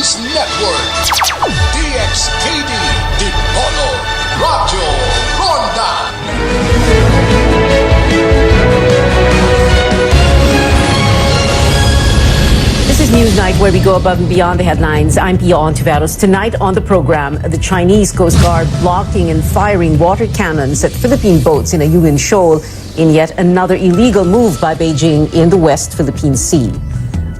News Network. DXTD, Dipolo, Radyo Ronda. This is Newsnight, where we go above and beyond the headlines. I'm Pia Ontiveros. Tonight on the program, the Chinese Coast Guard blocking and firing water cannons at Philippine boats in Ayungin Shoal in yet another illegal move by Beijing in the West Philippine Sea.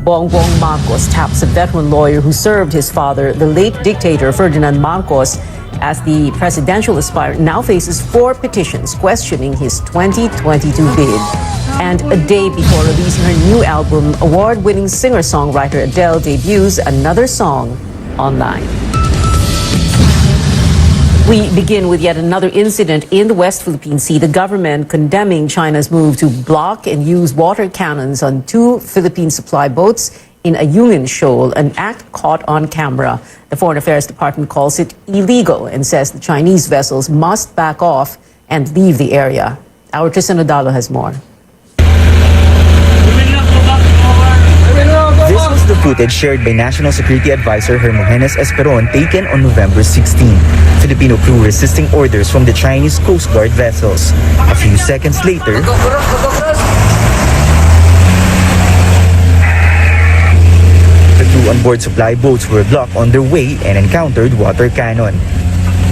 Bongbong Marcos taps a veteran lawyer who served his father, the late dictator Ferdinand Marcos, as the presidential aspirant now faces 4 petitions questioning his 2022 bid. And a day before releasing her new album, award-winning singer-songwriter Adele debuts another song online. We begin with yet another incident in the West Philippine Sea. The government condemning China's move to block and use water cannons on 2 Philippine supply boats in Ayungin Shoal, an act caught on camera. The Foreign Affairs Department calls it illegal and says the Chinese vessels must back off and leave the area. Our Tristan Odalo has more. This was the footage shared by National Security Advisor Hermogenes Esperon taken on November 16. Filipino crew resisting orders from the Chinese Coast Guard vessels. A few seconds later, the crew on board supply boats were blocked on their way and encountered water cannon.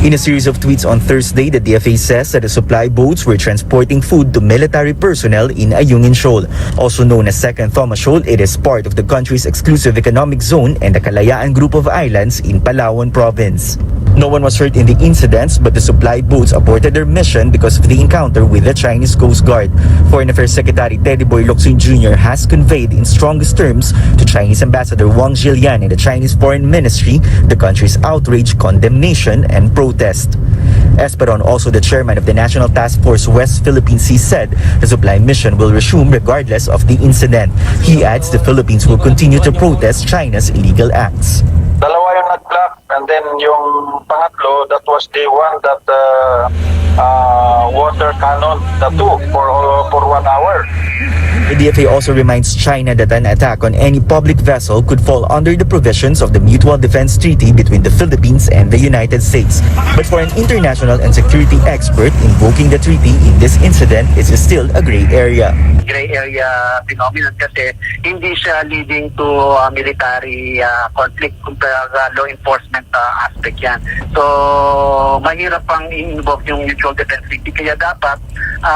In a series of tweets on Thursday, the DFA says that the supply boats were transporting food to military personnel in Ayungin Shoal. Also known as Second Thomas Shoal, it is part of the country's exclusive economic zone and the Kalayaan group of islands in Palawan province. No one was hurt in the incidents, but the supply boats aborted their mission because of the encounter with the Chinese Coast Guard. Foreign Affairs Secretary Teddy Boy Locsin Jr. has conveyed in strongest terms to Chinese Ambassador Wang Zhilian and the Chinese Foreign Ministry the country's outrage, condemnation, and protest. Esperon, also the chairman of the National Task Force West Philippine Sea, said the supply mission will resume regardless of the incident. He adds the Philippines will continue to protest China's illegal acts. Dalawa yung nag-block, and then yung pangatlo, that was the one that water cannon the 2 for 1 hour. The DFA also reminds China that an attack on any public vessel could fall under the provisions of the Mutual Defense Treaty between the Philippines and the United States. But for an international and security expert, invoking the treaty in this incident is still a gray area. Gray area phenomenon kasi hindi siya leading to military conflict kumbaga law enforcement aspect yan. So mahirap pang i-invoke yung Mutual Defense Treaty, kaya dapat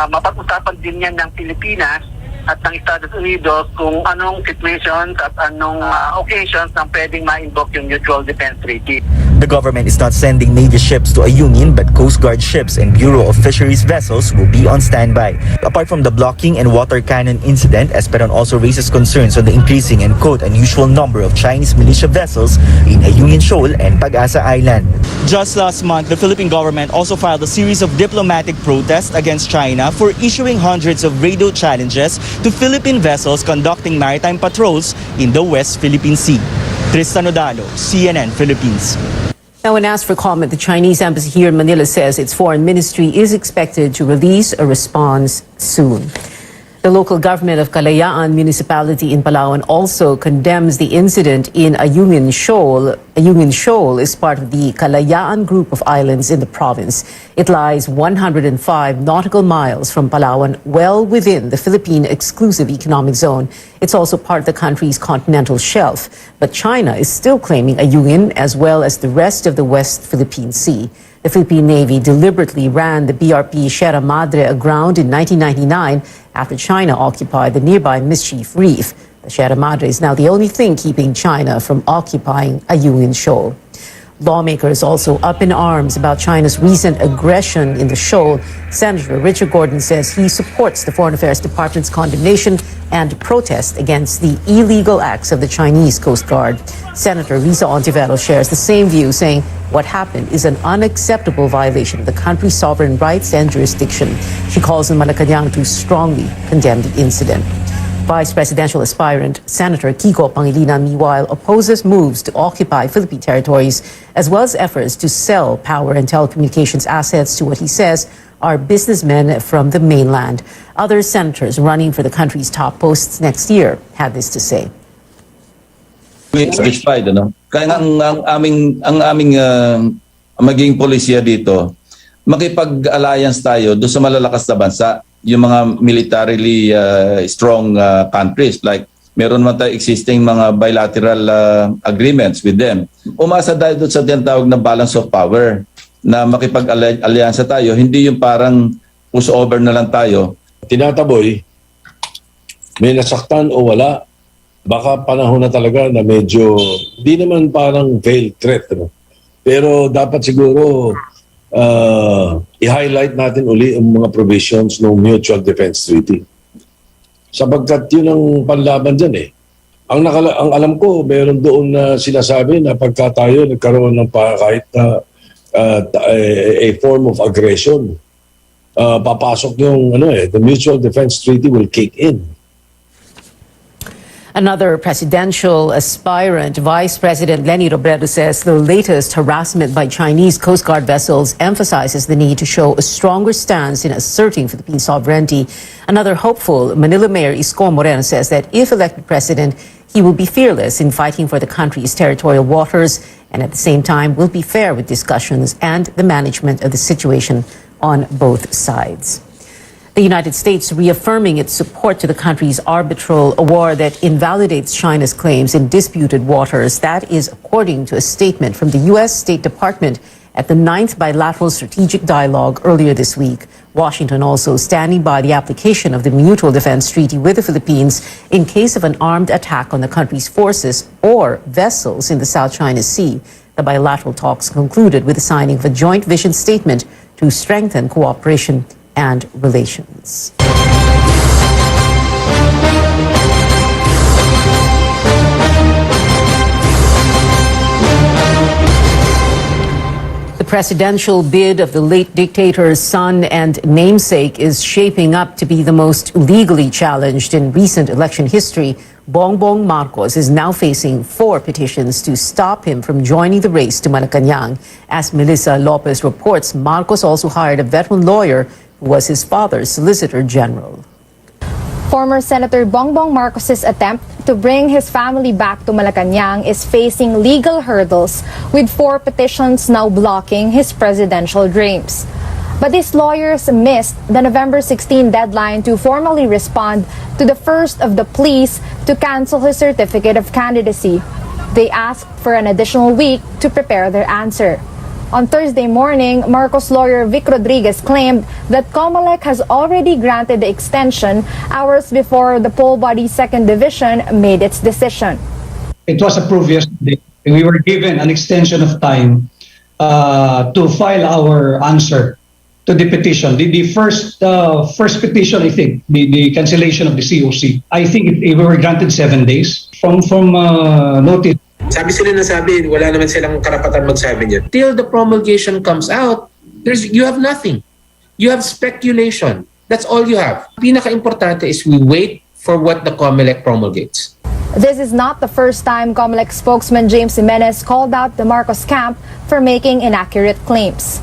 mapag-usapan din yan ng Pilipinas at ng Estados Unidos kung anong situations at anong occasions na pwedeng ma-invoke yung Mutual Defense Treaty. The government is not sending Navy ships to Ayungin, but Coast Guard ships and Bureau of Fisheries vessels will be on standby. Apart from the blocking and water cannon incident, Esperon also raises concerns on the increasing and quote unusual number of Chinese militia vessels in Ayungin Shoal and Pag-asa Island. Just last month, the Philippine government also filed a series of diplomatic protests against China for issuing hundreds of radio challenges to Philippine vessels conducting maritime patrols in the West Philippine Sea. Tristan Odalo, CNN Philippines. Now, when asked for comment, the Chinese embassy here in Manila says its foreign ministry is expected to release a response soon. The local government of Kalayaan Municipality in Palawan also condemns the incident in Ayungin Shoal. Ayungin Shoal is part of the Kalayaan group of islands in the province. It lies 105 nautical miles from Palawan, well within the Philippine exclusive economic zone. It's also part of the country's continental shelf. But China is still claiming Ayungin as well as the rest of the West Philippine Sea. The Philippine Navy deliberately ran the BRP Sierra Madre aground in 1999 after China occupied the nearby Mischief Reef. The Sierra Madre is now the only thing keeping China from occupying Ayungin Shoal. Lawmakers also up in arms about China's recent aggression in the shoal. Senator Richard Gordon says he supports the Foreign Affairs Department's condemnation and protest against the illegal acts of the Chinese Coast Guard. Senator Risa Ontiveros shares the same view, saying what happened is an unacceptable violation of the country's sovereign rights and jurisdiction. She calls on Malacanang to strongly condemn the incident. Vice presidential aspirant Senator Kiko Pangilinan, meanwhile, opposes moves to occupy Philippine territories, as well as efforts to sell power and telecommunications assets to what he says are businessmen from the mainland. Other senators running for the country's top posts next year had this to say. We satisfied, Kaya nga ang aming maging polisiya dito, makipag-alliance tayo doon sa malalakas na bansa, yung mga militarily strong countries, like meron man tayo existing mga bilateral agreements with them. Umasa tayo doon sa tinatawag na balance of power, na makipag-alyansa tayo, hindi yung parang push-over na lang tayo. Tinataboy, may nasaktan o wala, baka panahon na talaga na medyo, di naman parang veiled threat. No? Pero dapat siguro i-highlight natin uli ang mga provisions ng Mutual Defense Treaty. Sapagkat yun ang panlaban dyan eh. Ang alam ko, meron doon na sinasabi na pagka tayo nagkaroon ng kahit na a form of aggression, papasok yung the Mutual Defense Treaty will kick in. Another presidential aspirant, Vice President Leni Robredo, says the latest harassment by Chinese Coast Guard vessels emphasizes the need to show a stronger stance in asserting Philippine sovereignty. Another hopeful, Manila Mayor Isko Moreno, says that if elected president, he will be fearless in fighting for the country's territorial waters and at the same time will be fair with discussions and the management of the situation on both sides. The United States reaffirming its support to the country's arbitral award that invalidates China's claims in disputed waters. That is according to a statement from the U.S. State Department at the 9th Bilateral Strategic Dialogue earlier this week. Washington also standing by the application of the Mutual Defense Treaty with the Philippines in case of an armed attack on the country's forces or vessels in the South China Sea. The bilateral talks concluded with the signing of a joint vision statement to strengthen cooperation and relations. The presidential bid of the late dictator's son and namesake is shaping up to be the most legally challenged in recent election history. Bongbong Marcos is now facing 4 petitions to stop him from joining the race to Malacanang. As Melissa Lopez reports, Marcos also hired a veteran lawyer who was his father's Solicitor General. Former Senator Bongbong Marcos's attempt to bring his family back to Malacanang is facing legal hurdles, with 4 petitions now blocking his presidential dreams. But his lawyers missed the November 16 deadline to formally respond to the first of the pleas to cancel his certificate of candidacy. They asked for an additional week to prepare their answer. On Thursday morning, Marcos lawyer Vic Rodriguez claimed that COMELEC has already granted the extension hours before the poll body's 2nd Division made its decision. It was approved yesterday. We were given an extension of time to file our answer to the petition. The first petition, I think, the cancellation of the COC. I think we were granted 7 days from notice. Sabi sila na sabi, wala naman silang karapatan magsabi niyan. Till the promulgation comes out, you have nothing. You have speculation. That's all you have. Pinaka-importante is we wait for what the COMELEC promulgates. This is not the first time COMELEC spokesman James Jimenez called out the Marcos camp for making inaccurate claims.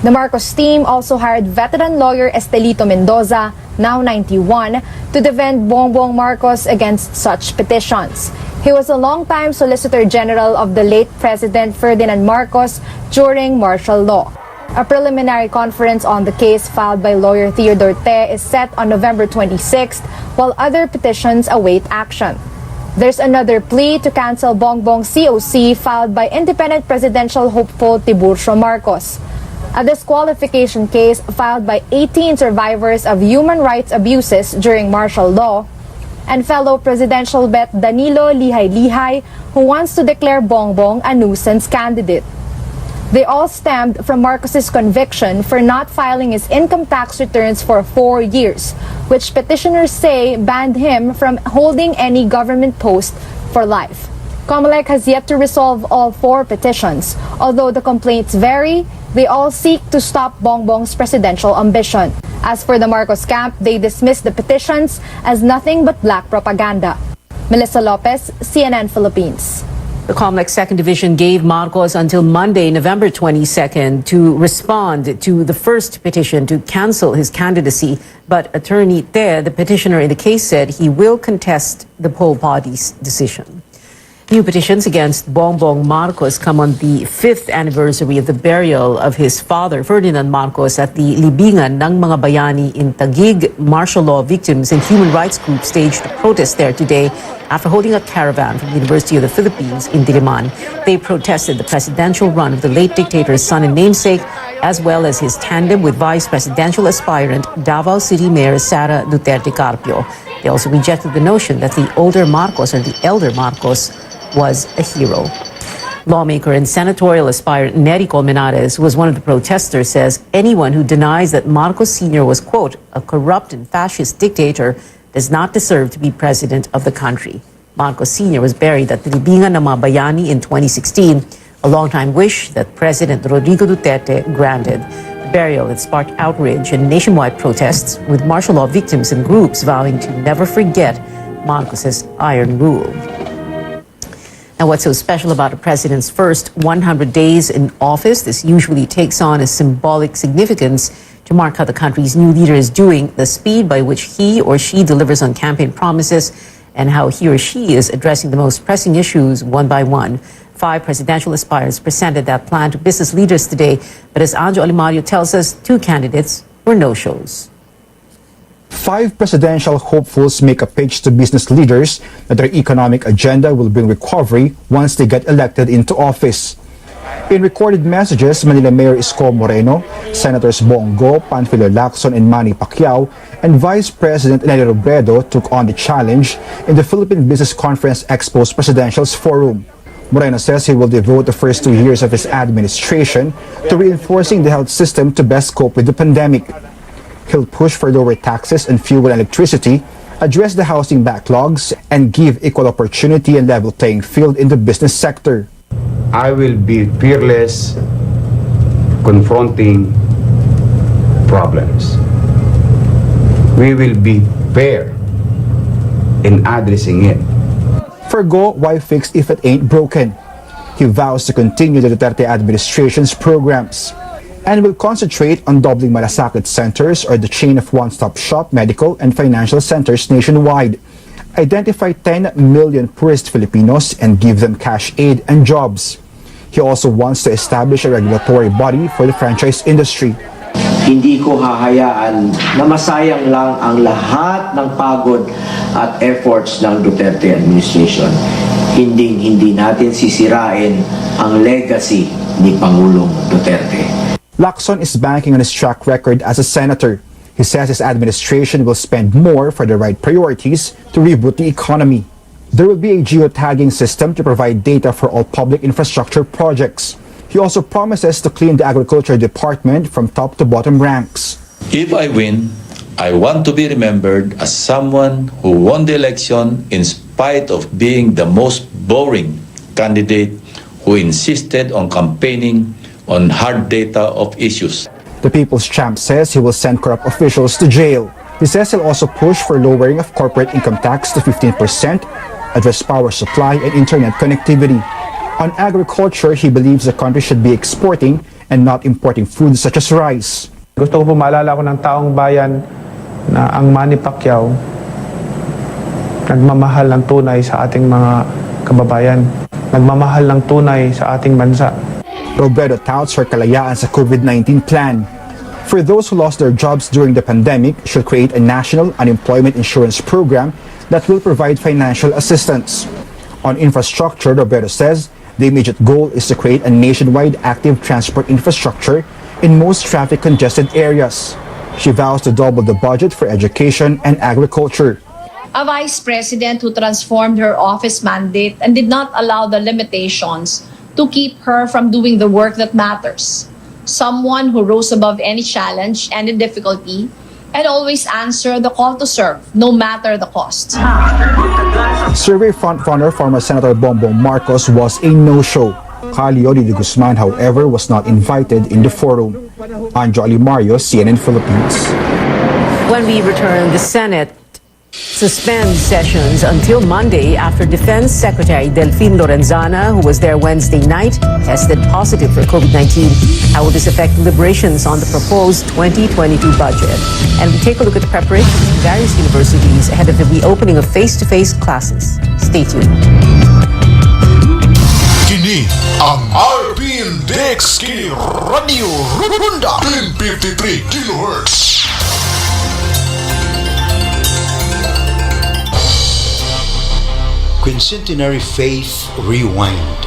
The Marcos team also hired veteran lawyer Estelito Mendoza, now 91, to defend Bongbong Marcos against such petitions. He was a longtime Solicitor General of the late President Ferdinand Marcos during martial law. A preliminary conference on the case filed by lawyer Theodore Te is set on November 26th, while other petitions await action. There's another plea to cancel Bongbong's COC filed by independent presidential hopeful Tiburcio Marcos. A disqualification case filed by 18 survivors of human rights abuses during martial law, and fellow presidential bet Danilo Lihay-Lihay, who wants to declare Bongbong a nuisance candidate. They all stemmed from Marcos's conviction for not filing his income tax returns for 4 years, which petitioners say banned him from holding any government post for life. COMELEC has yet to resolve all 4 petitions. Although the complaints vary, they all seek to stop Bongbong's presidential ambition. As for the Marcos camp, they dismissed the petitions as nothing but black propaganda. Melissa Lopez, CNN Philippines. The COMELEC 2nd Division gave Marcos until Monday, November 22nd, to respond to the first petition to cancel his candidacy. But Attorney Te, the petitioner in the case, said he will contest the poll body's decision. New petitions against Bongbong Marcos come on the 5th anniversary of the burial of his father, Ferdinand Marcos, at the Libingan ng Mga Bayani in Taguig. Martial law victims and human rights groups staged a protest there today after holding a caravan from the University of the Philippines in Diliman. They protested the presidential run of the late dictator's son and namesake, as well as his tandem with vice presidential aspirant Davao City Mayor Sara Duterte Carpio. They also rejected the notion that the older Marcos or the elder Marcos was a hero. Lawmaker and senatorial aspirant Nery Colmenares, who was one of the protesters, says anyone who denies that Marcos Sr. was, quote, a corrupt and fascist dictator does not deserve to be president of the country. Marcos Sr. was buried at the Libingan ng Mga Bayani in 2016, a longtime wish that President Rodrigo Duterte granted. The burial had sparked outrage and nationwide protests, with martial law victims and groups vowing to never forget Marcos's iron rule. Now, what's so special about a president's first 100 days in office? This usually takes on a symbolic significance to mark how the country's new leader is doing, the speed by which he or she delivers on campaign promises, and how he or she is addressing the most pressing issues one by one. 5 presidential aspirants presented that plan to business leaders today, but as Anjo Alimario tells us, 2 candidates were no-shows. 5 presidential hopefuls make a pitch to business leaders that their economic agenda will bring recovery once they get elected into office. In recorded messages, Manila Mayor Isko Moreno, Senators Bongo, Panfilo Lacson, and Manny Pacquiao, and Vice President Nelly Robredo took on the challenge in the Philippine Business Conference Expo's Presidential's Forum. Moreno says he will devote the first 2 years of his administration to reinforcing the health system to best cope with the pandemic. He'll push for lower taxes on fuel and electricity, address the housing backlogs, and give equal opportunity and level playing field in the business sector. I will be fearless confronting problems. We will be fair in addressing it. Forgo, why fix if it ain't broken? He vows to continue the Duterte administration's programs and will concentrate on doubling malasakit centers, or the chain of one-stop-shop medical and financial centers nationwide, identify 10 million poorest Filipinos and give them cash aid and jobs. He also wants to establish a regulatory body for the franchise industry. Hindi ko hahayaan na masayang lang ang lahat ng pagod at efforts ng Duterte administration. Hindi natin sisirain ang legacy ni Pangulong Duterte. Lacson is banking on his track record as a senator. He says his administration will spend more for the right priorities to reboot the economy. There will be a geotagging system to provide data for all public infrastructure projects. He also promises to clean the agriculture department from top to bottom ranks. If I win, I want to be remembered as someone who won the election in spite of being the most boring candidate who insisted on campaigning on hard data of issues. The People's Champ says he will send corrupt officials to jail. He says he'll also push for lowering of corporate income tax to 15%, address power supply and internet connectivity. On agriculture, he believes the country should be exporting and not importing foods such as rice. Gusto ko po maalala ko ng taong bayan na ang Manny Pacquiao nagmamahal ng tunay sa ating mga kababayan. Nagmamahal ng tunay sa ating bansa. Robredo touts her kalayaan sa COVID-19 plan. For those who lost their jobs during the pandemic, should create a national unemployment insurance program that will provide financial assistance. On infrastructure, Robredo says the immediate goal is to create a nationwide active transport infrastructure in most traffic congested areas. She vows to double the budget for education and agriculture. A vice president who transformed her office mandate and did not allow the limitations to keep her from doing the work that matters. Someone who rose above any challenge, any difficulty, and always answered the call to serve, no matter the cost. Survey frontrunner former Senator Bongbong Marcos was a no-show. Calio de Guzman, however, was not invited in the forum. Anjo Alimario, CNN Philippines. When we return, the Senate suspends sessions until Monday after Defense Secretary Delfin Lorenzana, who was there Wednesday night, tested positive for COVID-19. How will this affect deliberations on the proposed 2022 budget? And we take a look at the preparations in various universities ahead of the reopening of face-to-face classes. Stay tuned. Kini ang RPN Dex Kini Radio Ronda 1053 kHz. Quincentenary Faith Rewind.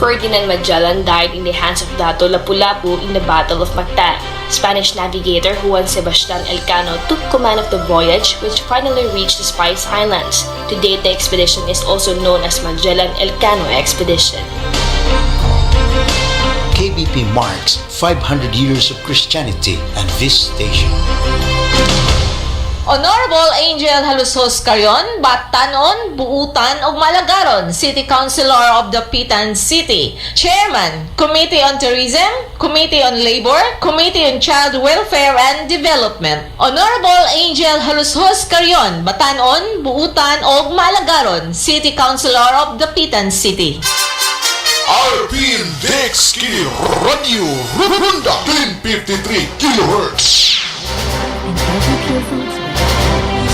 Ferdinand Magellan died in the hands of Dato Lapu-Lapu in the Battle of Mactan. Spanish navigator Juan Sebastian Elcano took command of the voyage, which finally reached the Spice Islands. To date, the expedition is also known as Magellan-Elcano Expedition. KBP marks 500 years of Christianity and visitation. Honorable Angel Halusos Carion, Batanon, Buutan ug Malagaron, City Councilor of the Pitan City, Chairman, Committee on Tourism, Committee on Labor, Committee on Child Welfare and Development. Honorable Angel Halusos Carion, Batanon, Buutan ug Malagaron, City Councilor of the Pitan City. RPN Dex Kini Radio Ronda 1053 kHz.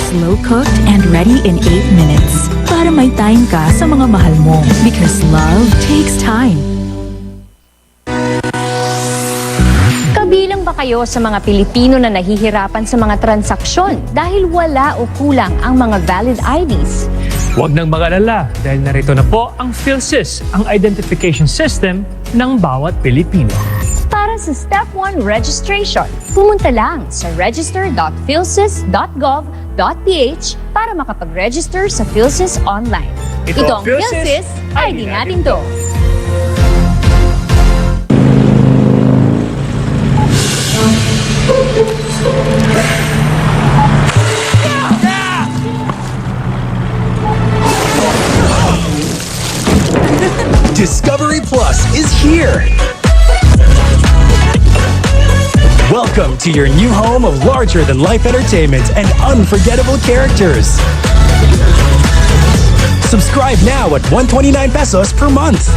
Slow cooked and ready in 8 minutes. Para may time ka sa mga mahal mo. Because love takes time. Kabilang ba kayo sa mga Pilipino na nahihirapan sa mga transaksyon dahil wala o kulang ang mga valid IDs? Huwag nang mag-alala dahil narito na po ang PhilSys, ang identification system ng bawat Pilipino. Para sa Step 1 registration, pumunta lang sa register.philsys.gov.ph para makapag-register sa PhilSys online. Ito ang PhilSys, ID natin to. Discovery Plus is here! Welcome to your new home of larger-than-life entertainment and unforgettable characters. Subscribe now at 129 pesos per month.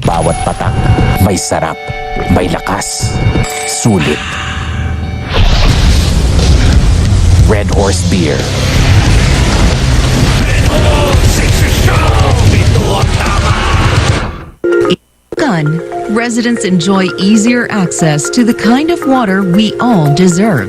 Bawat patak, may sarap, may lakas, sulit. Red Horse Beer. Residents enjoy easier access to the kind of water we all deserve.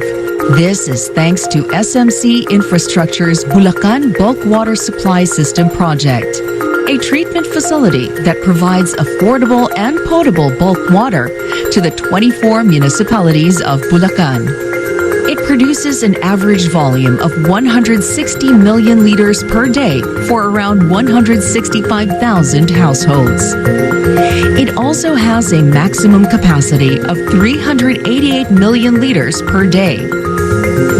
This is thanks to SMC Infrastructure's Bulacan Bulk Water Supply System project, a treatment facility that provides affordable and potable bulk water to the 24 municipalities of Bulacan. It produces an average volume of 160 million liters per day for around 165,000 households. It also has a maximum capacity of 388 million liters per day.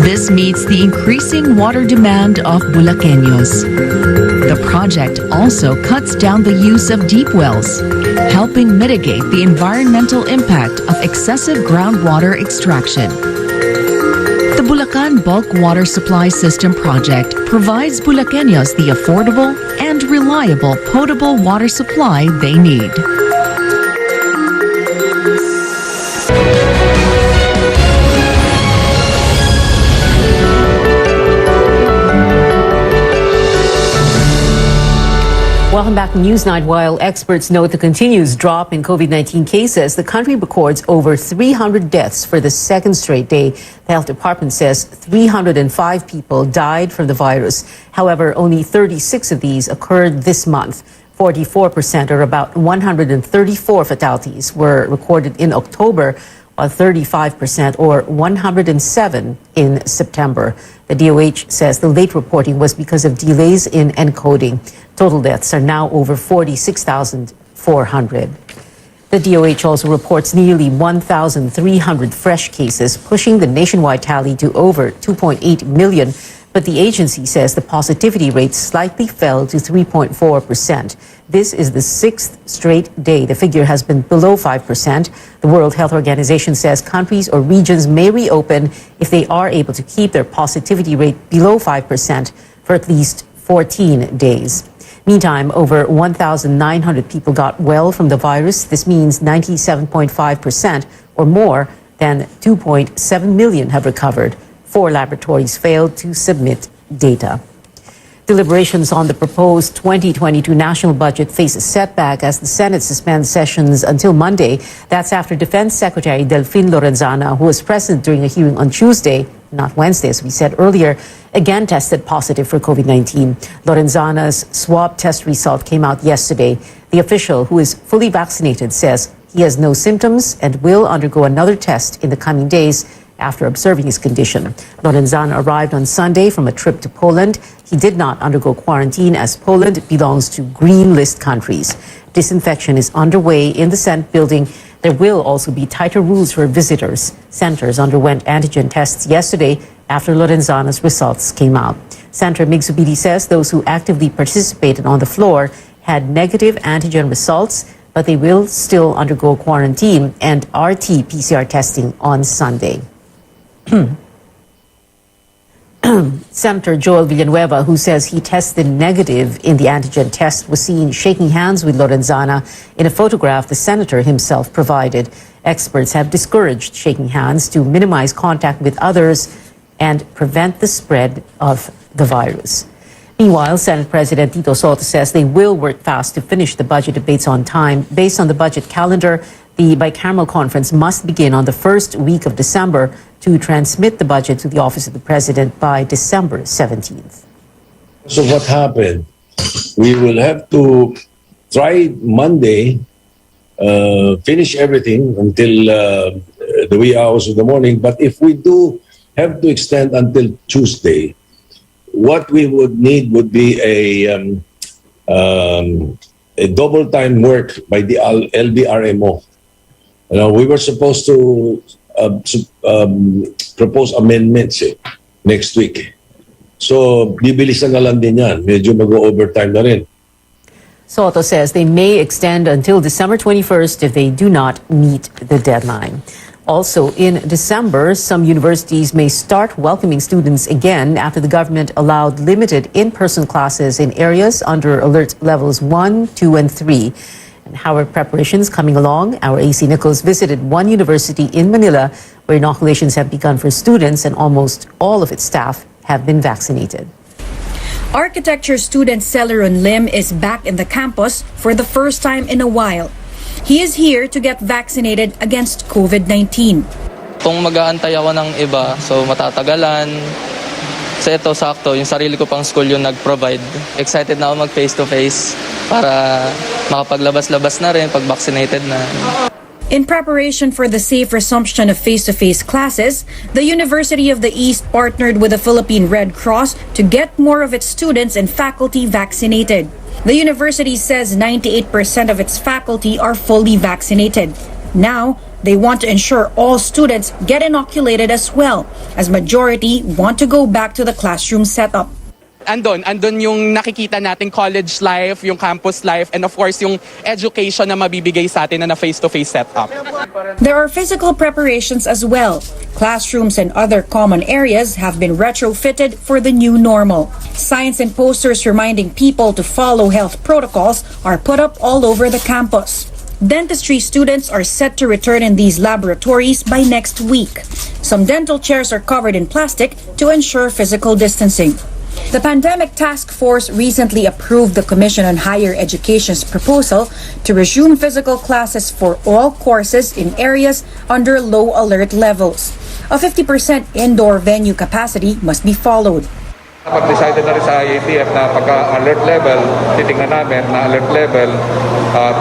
This meets the increasing water demand of Bulaqueños. The project also cuts down the use of deep wells, helping mitigate the environmental impact of excessive groundwater extraction. The Bulacan Bulk Water Supply System project provides Bulaqueños the affordable and reliable potable water supply they need. Welcome back to Newsnight. While experts note the continuous drop in COVID-19 cases, the country records over 300 deaths for the second straight day. The health department says 305 people died from the virus. However, only 36 of these occurred this month. 44%, or about 134 fatalities, were recorded in October, while 35%, or 107, in September. The DOH says the late reporting was because of delays in encoding. Total deaths are now over 46,400. The DOH also reports nearly 1,300 fresh cases, pushing the nationwide tally to over 2.8 million. But the agency says the positivity rate slightly fell to 3.4%. This is the sixth straight day the figure has been below 5%. The World Health Organization says countries or regions may reopen if they are able to keep their positivity rate below 5% for at least 14 days. Meantime, over 1,900 people got well from the virus. This means 97.5% or more than 2.7 million have recovered. 4 laboratories failed to submit data. Deliberations on the proposed 2022 national budget face a setback as the Senate suspends sessions until Monday. That's after Defense Secretary Delfin Lorenzana, who was present during a hearing on Tuesday, not Wednesday, as we said earlier, again tested positive for COVID-19. Lorenzana's swab test result came out yesterday. The official, who is fully vaccinated, says he has no symptoms and will undergo another test in the coming days after observing his condition. Lorenzana arrived on Sunday from a trip to Poland. He did not undergo quarantine as Poland belongs to green list countries. Disinfection is underway in the Senate building. There will also be tighter rules for visitors. Senators underwent antigen tests yesterday after Lorenzana's results came out. Senator Migsubidi says those who actively participated on the floor had negative antigen results, but they will still undergo quarantine and RT-PCR testing on Sunday. Senator Joel Villanueva, who says he tested negative in the antigen test, was seen shaking hands with Lorenzana in a photograph the senator himself provided. Experts have discouraged shaking hands to minimize contact with others and prevent the spread of the virus. Meanwhile, Senate President Tito Soto says they will work fast to finish the budget debates on time. Based on the budget calendar, the bicameral conference must begin on the first week of December to transmit the budget to the Office of the President by December 17th. So what happened? We will have to try Monday, finish everything until the wee hours of the morning. But if we do have to extend until Tuesday, what we would need would be a double time work by the LDRMO. We were supposed to propose amendments next week. So, bibilisan na lang din yan. Medyo mag-overtime na rin. Soto says they may extend until December 21st if they do not meet the deadline. Also, in December, some universities may start welcoming students again after the government allowed limited in-person classes in areas under alert levels 1, 2, and 3. And how are preparations coming along? Our AC Nichols visited one university in Manila where inoculations have begun for students and almost all of its staff have been vaccinated. Architecture student Celeron Lim is back in the campus for the first time in a while. He is here to get vaccinated against COVID-19. Kung mag-aantay ako ng iba, so matatagalan. So ito, sakto, yung sarili ko pang school yung nag-provide. Excited na ako mag-face-to-face para makapaglabas-labas na rin pag vaccinated na. In preparation for the safe resumption of face-to-face classes, the University of the East partnered with the Philippine Red Cross to get more of its students and faculty vaccinated. The university says 98% of its faculty are fully vaccinated. Now, they want to ensure all students get inoculated as well, as majority want to go back to the classroom setup. Andun yung nakikita nating college life, yung campus life, and of course yung education na mabibigay sa atin na face-to-face setup. There are physical preparations as well. Classrooms and other common areas have been retrofitted for the new normal. Signs and posters reminding people to follow health protocols are put up all over the campus. Dentistry students are set to return in these laboratories by next week. Some dental chairs are covered in plastic to ensure physical distancing. The Pandemic Task Force recently approved the Commission on Higher Education's proposal to resume physical classes for all courses in areas under low alert levels. A 50% indoor venue capacity must be followed. Pag-decided na rin sa IATF na pagka-alert level, titingnan namin na alert level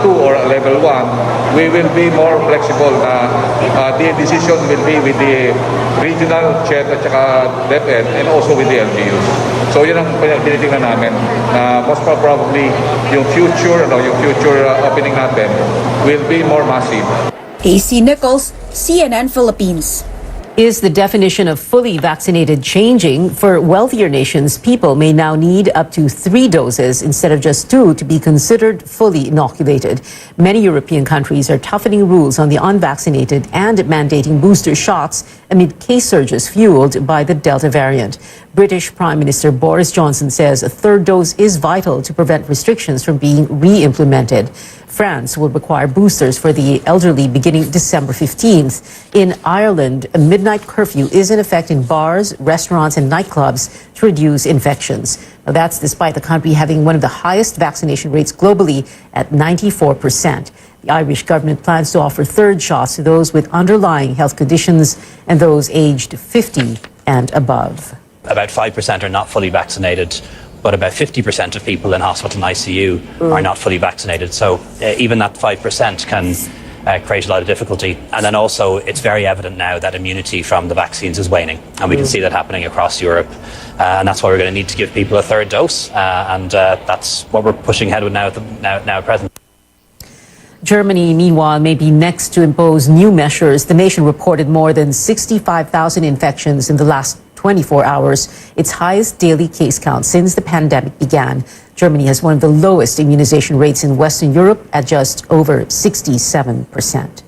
2 or level 1, we will be more flexible na the decision will be with the regional chair at saka DepEd and also with the LGUs. So yun ang tinitingnan namin na most probably yung future opening natin will be more massive. AC Nichols, CNN Philippines. Is the definition of fully vaccinated changing? For wealthier nations, people may now need up to 3 doses instead of just 2 to be considered fully inoculated. Many European countries are toughening rules on the unvaccinated and mandating booster shots amid case surges fueled by the Delta variant. British Prime Minister Boris Johnson says a 3rd dose is vital to prevent restrictions from being re-implemented. France will require boosters for the elderly beginning December 15th. In Ireland, a midnight curfew is in effect in bars, restaurants, and nightclubs to reduce infections. Now, that's despite the country having one of the highest vaccination rates globally at 94%. The Irish government plans to offer third shots to those with underlying health conditions and those aged 50 and above. About 5% are not fully vaccinated, but about 50% of people in hospital and ICU are not fully vaccinated. So even that 5% can create a lot of difficulty. And then also, it's very evident now that immunity from the vaccines is waning. And we can see that happening across Europe. And that's why we're going to need to give people a third dose. And that's what we're pushing ahead with now at present. Germany, meanwhile, may be next to impose new measures. The nation reported more than 65,000 infections in the last 24 hours, its highest daily case count since the pandemic began. Germany has one of the lowest immunization rates in Western Europe at just over 67%.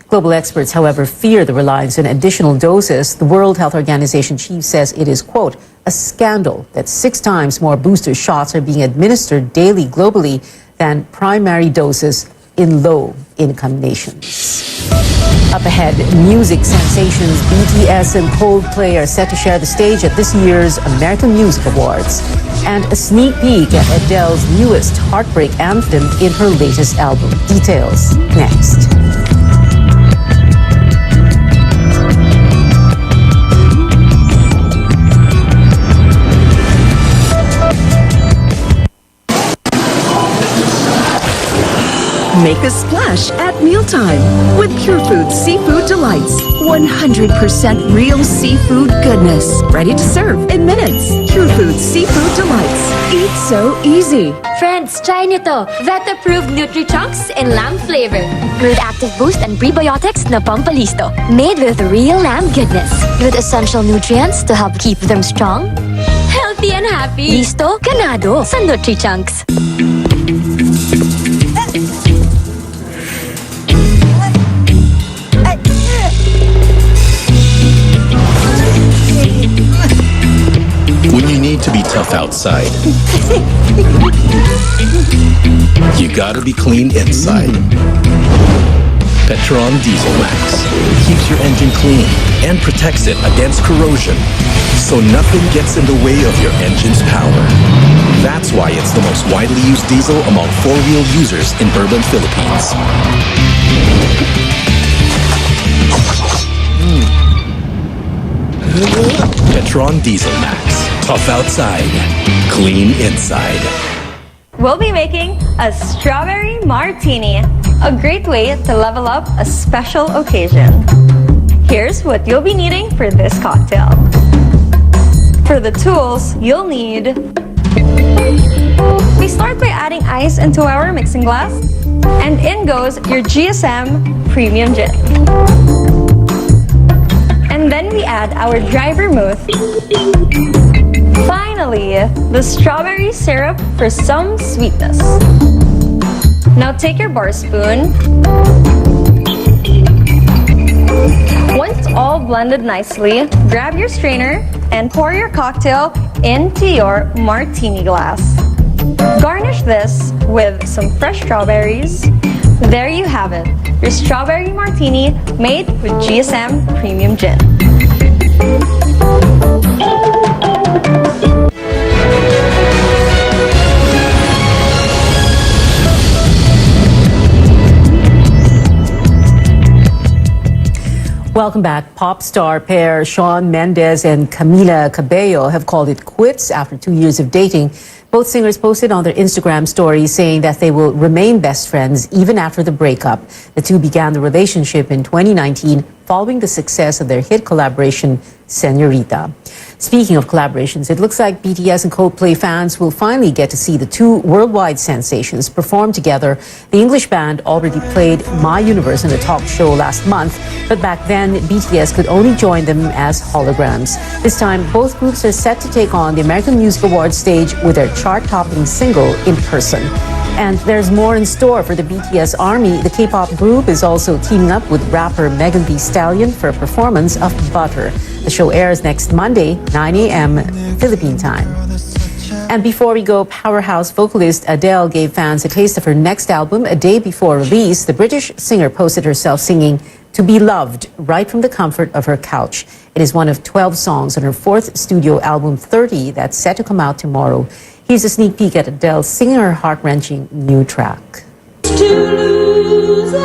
Global experts, however, fear the reliance on additional doses. The World Health Organization chief says it is, quote, a scandal that 6 times more booster shots are being administered daily globally than primary doses in low-income nations. Up ahead, music sensations BTS and Coldplay are set to share the stage at this year's American Music Awards. And a sneak peek at Adele's newest heartbreak anthem in her latest album. Details next. Make a splash at mealtime with Pure Foods Seafood Delights. 100% real seafood goodness. Ready to serve in minutes. Pure Foods Seafood Delights. Eat so easy. Friends, try nito. Vet-approved Nutri-Chunks in lamb flavor. With active boost and prebiotics na pampalisto. Made with real lamb goodness. With essential nutrients to help keep them strong, healthy and happy. Listo, ganado sa Nutri-Chunks. When you need to be tough outside, you gotta be clean inside. Petron Diesel Max keeps your engine clean and protects it against corrosion, so nothing gets in the way of your engine's power. That's why it's the most widely used diesel among four-wheel users in urban Philippines. Petron Diesel Max. Tough outside, clean inside. We'll be making a strawberry martini, a great way to level up a special occasion. Here's what you'll be needing for this cocktail. For the tools, you'll need... We start by adding ice into our mixing glass, and in goes your GSM Premium Gin. And then we add our dry vermouth. Finally, the strawberry syrup for some sweetness. Now take your bar spoon. Once all blended nicely, grab your strainer and pour your cocktail into your martini glass. Garnish this with some fresh strawberries. There you have it, your strawberry martini made with GSM Premium Gin. Welcome back. Pop star pair Shawn Mendes and Camila Cabello have called it quits after 2 years of dating. Both singers posted on their Instagram stories saying that they will remain best friends even after the breakup. The two began the relationship in 2019 following the success of their hit collaboration, Señorita. Speaking of collaborations, it looks like BTS and Coldplay fans will finally get to see the two worldwide sensations perform together. The English band already played My Universe in a talk show last month, but back then BTS could only join them as holograms. This time, both groups are set to take on the American Music Awards stage with their chart-topping single in person. And there's more in store for the BTS Army. The K-pop group is also teaming up with rapper Megan Thee Stallion for a performance of Butter. The show airs next Monday, 9 a.m. Philippine time. And before we go, powerhouse vocalist Adele gave fans a taste of her next album a day before release. The British singer posted herself singing To Be Loved right from the comfort of her couch. It is one of 12 songs on her fourth studio album 30 that's set to come out tomorrow. Here's a sneak peek at Adele singing her heart-wrenching new track. To lose all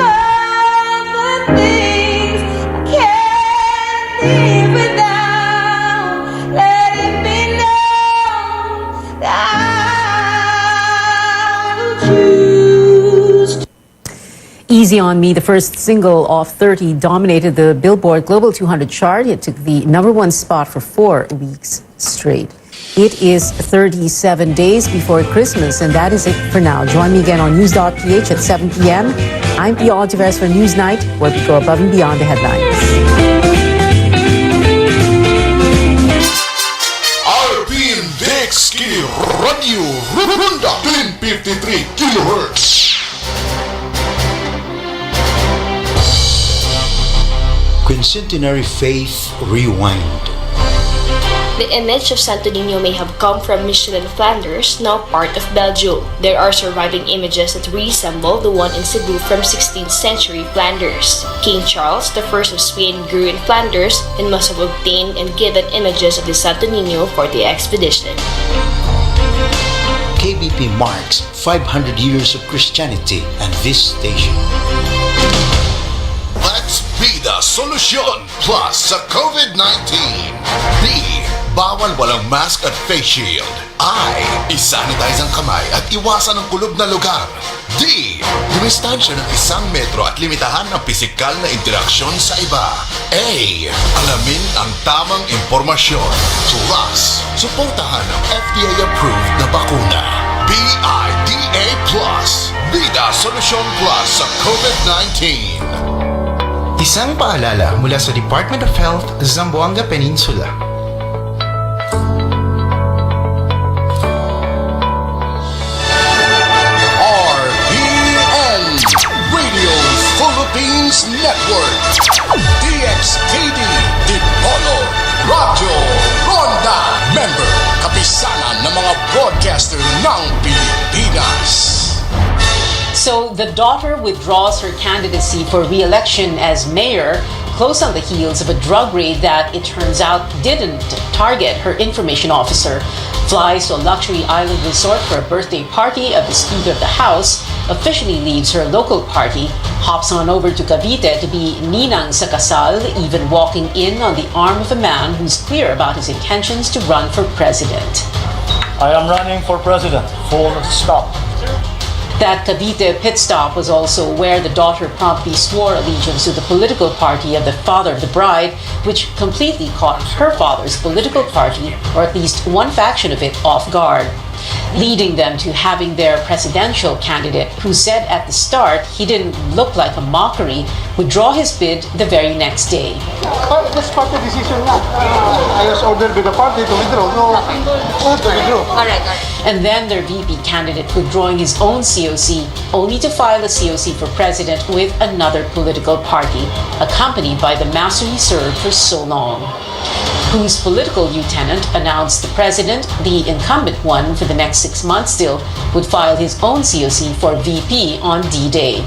the things I can't live without. Let it be known that I will choose. Easy on Me, the first single off 30, dominated the Billboard Global 200 chart. It took the #1 spot for 4 weeks straight. It is 37 days before Christmas, and that is it for now. Join me again on News.ph at 7 p.m. I'm Pia Altaveras for Newsnight, where we go above and beyond the headlines. RPN Dex Kini Radio Runda 1053 kHz. Quincentenary Faith Rewind. The image of Santo Niño may have come from Michelin, Flanders, now part of Belgium. There are surviving images that resemble the one in Cebu from 16th century Flanders. King Charles I of Spain grew in Flanders and must have obtained and given images of the Santo Niño for the expedition. KBP marks 500 years of Christianity and this station. Let's be the solution plus sa COVID-19. B. Bawal walang mask at face shield. I. Isanitize ang kamay at iwasan ang kulob na lugar. D. Dumistansya ng 1 metro at limitahan ang pisikal na interaksyon sa iba. A. Alamin ang tamang impormasyon. Plus, suportahan ang FDA-approved na bakuna. BIDA Plus. Bida Solusyon Plus sa COVID-19. Isang paalala mula sa Department of Health, Zamboanga Peninsula. RPN Radio Philippines Network. DXKD Dipolo Radio Ronda. Member, kapisanan ng mga broadcaster ng Pilipinas. So the daughter withdraws her candidacy for re-election as mayor, close on the heels of a drug raid that it turns out didn't target her information officer. Flies to a luxury island resort for a birthday party of the Speaker of the House, officially leaves her local party, hops on over to Cavite to be ninang sa kasal, even walking in on the arm of a man who's clear about his intentions to run for president. I am running for president. Full stop. That Cavite pit stop was also where the daughter promptly swore allegiance to the political party of the father of the bride, which completely caught her father's political party, or at least one faction of it, off guard, leading them to having their presidential candidate, who said at the start he didn't look like a mockery, withdraw his bid the very next day. This party decision na. I was ordered by the party to withdraw. No, to withdraw. All right. And then their VP candidate withdrawing his own COC, only to file a COC for president with another political party, accompanied by the master he served for so long, whose political lieutenant announced the president, the incumbent one for the next 6 months still, would file his own COC for VP on D-Day.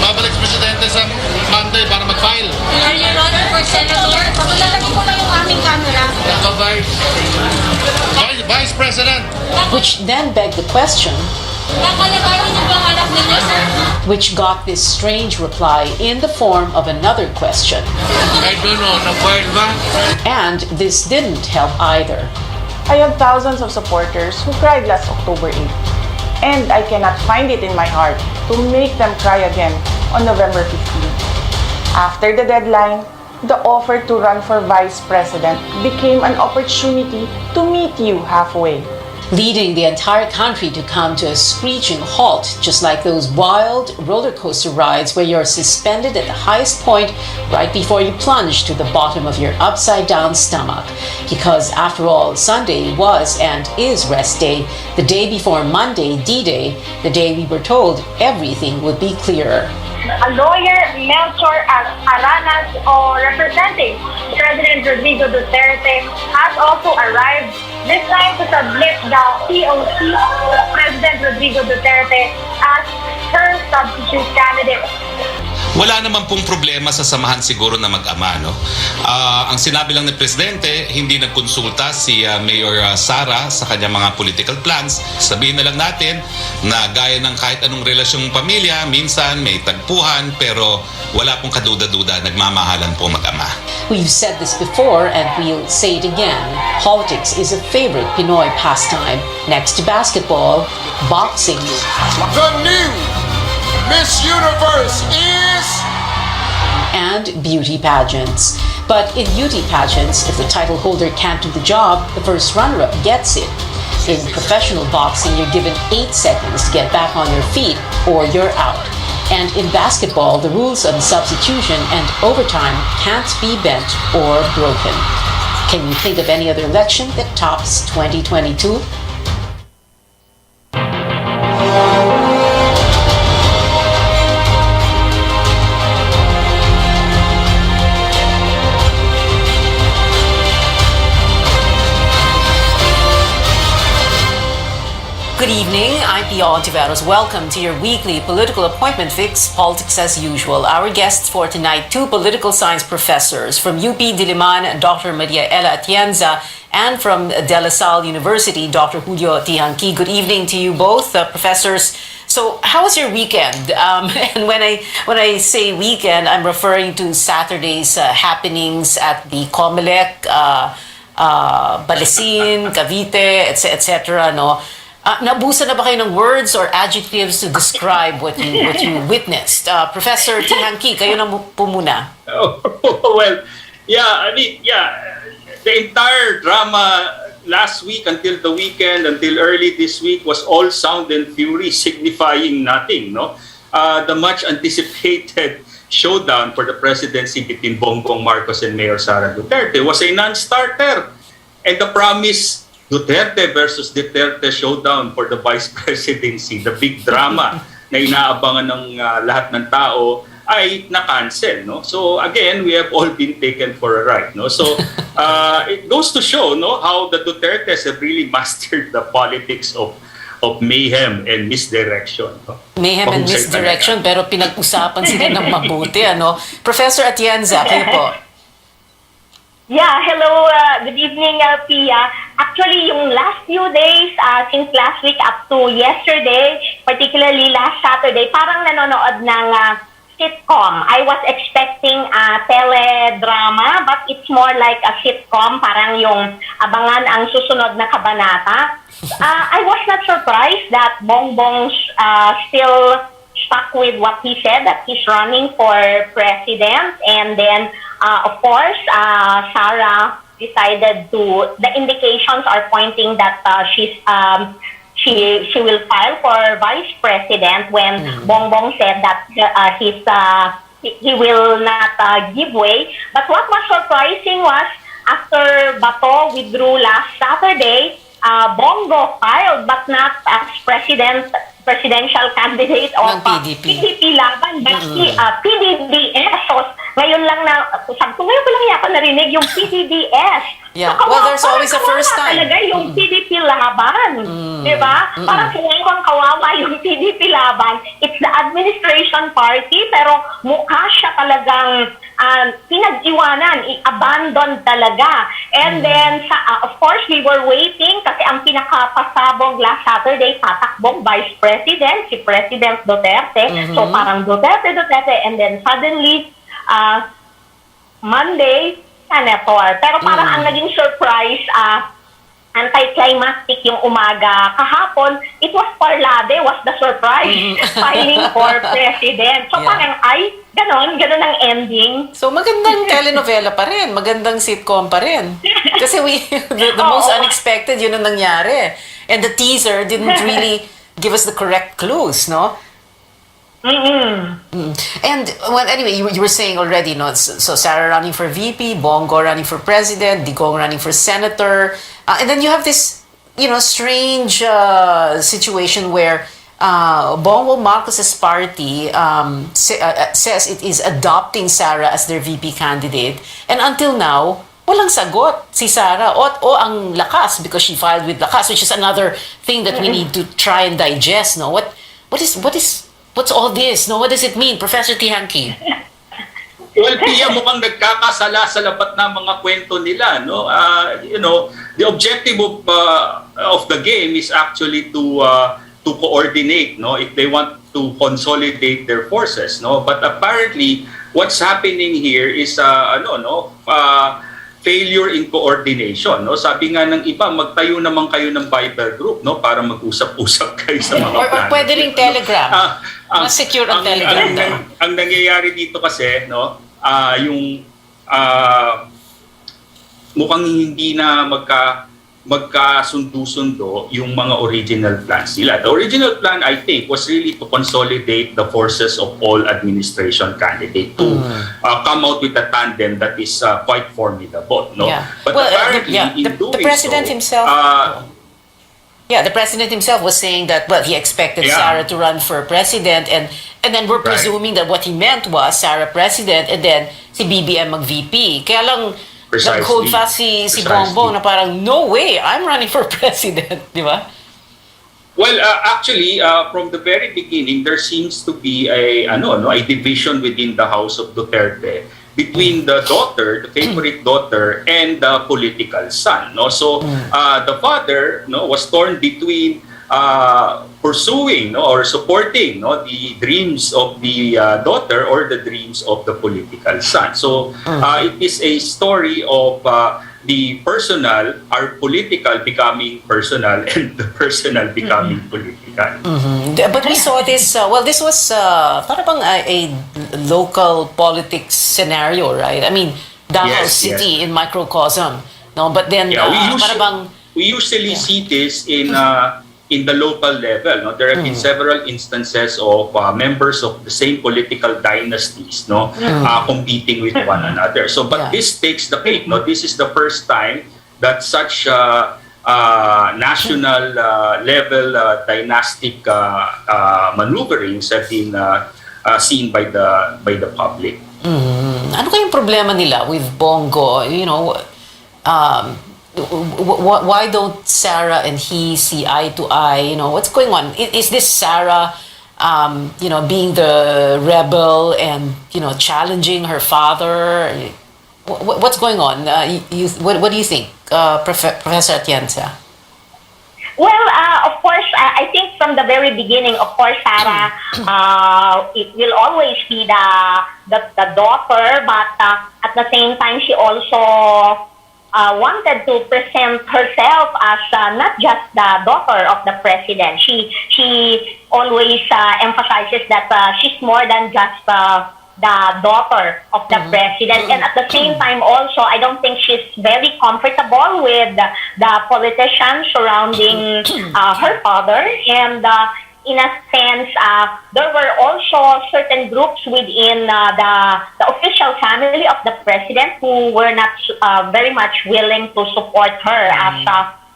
Babalik presidente sa Monday para mag-file. Are you running for senator? Paglalagay ko na yung aming camera. Vice President. Which then begged the question, Nakalagayin niyo ba ang anak ninyo, sir? which got this strange reply in the form of another question. I don't know, na-file ba? And this didn't help either. I had thousands of supporters who cried last October 8th. And I cannot find it in my heart to make them cry again on November 15th. After the deadline, the offer to run for vice president became an opportunity to meet you halfway. Leading the entire country to come to a screeching halt, just like those wild roller coaster rides where you're suspended at the highest point right before you plunge to the bottom of your upside down stomach. Because after all, Sunday was and is rest day, the day before Monday, D-Day, the day we were told everything would be clearer. A lawyer, Melchor Aranas, or representing President Rodrigo Duterte, has also arrived this time to submit the POC of President Rodrigo Duterte as her substitute candidate. Wala naman pong problema sa samahan siguro na mag-ama, no? Ang sinabi lang ni Presidente, hindi nagkonsulta si Mayor Sara sa kanyang mga political plans. Sabihin na lang natin na gaya ng kahit anong relasyong pamilya, minsan may tagpuhan, pero wala pong kaduda-duda, nagmamahalan po mag-ama. We've said this before and we'll say it again. Politics is a favorite Pinoy pastime. Next to basketball, boxing. The new Miss Universe is... And beauty pageants. But in beauty pageants, if the title holder can't do the job, the first runner-up gets it. In professional boxing, you're given 8 seconds to get back on your feet or you're out. And in basketball, the rules on substitution and overtime can't be bent or broken. Can you think of any other election that tops 2022? Good evening, I'm Pia Ontiveros. Welcome to your weekly political appointment fix, Politics as Usual. Our guests for tonight, 2 political science professors from UP Diliman, Dr. Maria Ella Atienza, and from De La Salle University, Dr. Julio Tihanqui. Good evening to you both, professors. So, how was your weekend? And when I say weekend, I'm referring to Saturday's happenings at the COMELEC, Balesin, Cavite, etc. No. Nabusan na ba kayo ng words or adjectives to describe what you witnessed? Professor Tihanqui, kayo na po muna. Well, yeah, the entire drama last week until the weekend, until early this week was all sound and fury, signifying nothing, no? The much anticipated showdown for the presidency between Bongbong Marcos and Mayor Sara Duterte was a non-starter. And the promise Duterte versus Duterte showdown for the vice presidency, the big drama na inaabangan ng lahat ng tao ay na-cancel, no? So again, we have all been taken for a ride, no? So it goes to show, no, how the Dutertes have really mastered the politics of mayhem and misdirection. No? Mayhem and misdirection, pero pinag-usapan sila ng mabuti, ano? Professor Atienza, kayo po. Yeah, hello, good evening, Pia. Actually, yung last few days, since last week up to yesterday, particularly last Saturday, parang nanonood ng sitcom. I was expecting a teledrama, but it's more like a sitcom, parang yung abangan ang susunod na kabanata. I was not surprised that Bongbong still stuck with what he said, that he's running for president, and then of course, Sarah decided to. The indications are pointing that she will file for vice president when Bongbong said that he will not give way. But what was surprising was after Bato withdrew last Saturday, Bongo filed but not as presidential candidate of PDP laban, but PDDS. So, ngayon lang ngayon ko lang yata narinig yung PDDS. Yeah. So, well, there's always a first time. Talaga yung PDP laban. Diba? Parang kung kawawa yung PDP laban, it's the administration party, pero mukha siya talagang pinag-iwanan, i-abandon talaga. And then, of course, we were waiting kasi ang pinakapasabog last Saturday, tatakbong vice president, si President Duterte. So parang Duterte, and then suddenly, Monday, senator. Pero parang ang naging surprise, anticlimactic yung umaga kahapon, it was Parlade was the surprise, filing for president. So parang ganon ang ending. So magandang telenovela pa rin, magandang sitcom pa rin. Kasi the most unexpected, yun ang nangyari. And the teaser didn't really give us the correct clues, no? And well, anyway, you were saying already, no? So Sarah running for VP, Bongo running for president, Digong running for senator, and then you have this, strange situation where Bongo Marcos's party says it is adopting Sarah as their VP candidate, and until now, walang sagot si Sara. O ang lakas, because she filed with lakas, which is another thing that we need to try and digest. No, what's all this? No, what does it mean, Professor Tihanki? Well, Pia, mukhang nagkakasala sa lapat ng mga kwento nila, no? The objective of the game is actually to coordinate, no? If they want to consolidate their forces, no? But apparently, what's happening here is failure in coordination, no? Sabi nga ng iba, magtayo naman kayo ng Bible group, no? Para mag-usap-usap kayo sa mga or pwede ring Telegram. Mas secure ang Telegram. Ang nangyayari dito kasi, no, mukhang hindi na magkasundo-sundo yung mga original plans nila. The original plan, I think, was really to consolidate the forces of all administration candidates to come out with a tandem that is quite formidable, no? Yeah. But apparently, in doing the president so, himself. The president himself was saying that, he expected Sara to run for president, and then we're presuming that what he meant was Sara president, and then si BBM mag-VP. Kaya lang, nag-hold fast si Bongbong na parang, no way, I'm running for president, di ba? Well, actually, from the very beginning, there seems to be a division within the House of Duterte between the daughter, the favorite daughter, and the political son. No, so the father, was torn between pursuing, or supporting, the dreams of the daughter or the dreams of the political son. So it is a story of the personal, our political becoming personal, and the personal becoming political. But we saw this, this was parang bang a local politics scenario, right? I mean, Davao City in microcosm. No, but then we usually see this in the local level. No, there have been several instances of members of the same political dynasties, competing with one another. So, but this takes the cake. No, this is the first time that such national level dynastic maneuverings have been seen by the public. Ano kayong problema nila with Bongo? Why don't Sara and he see eye to eye? What's going on? Is this Sara, being the rebel and challenging her father? What's going on? What do you think, Professor Atienza? Well, of course, I think from the very beginning, of course, Sara, it will always be the daughter, but at the same time, she also wanted to present herself as not just the daughter of the president. She always emphasizes that she's more than just the daughter of the president, and at the same time also, I don't think she's very comfortable with the politicians surrounding her father, and in a sense, there were also certain groups within the official family of the president who were not very much willing to support her as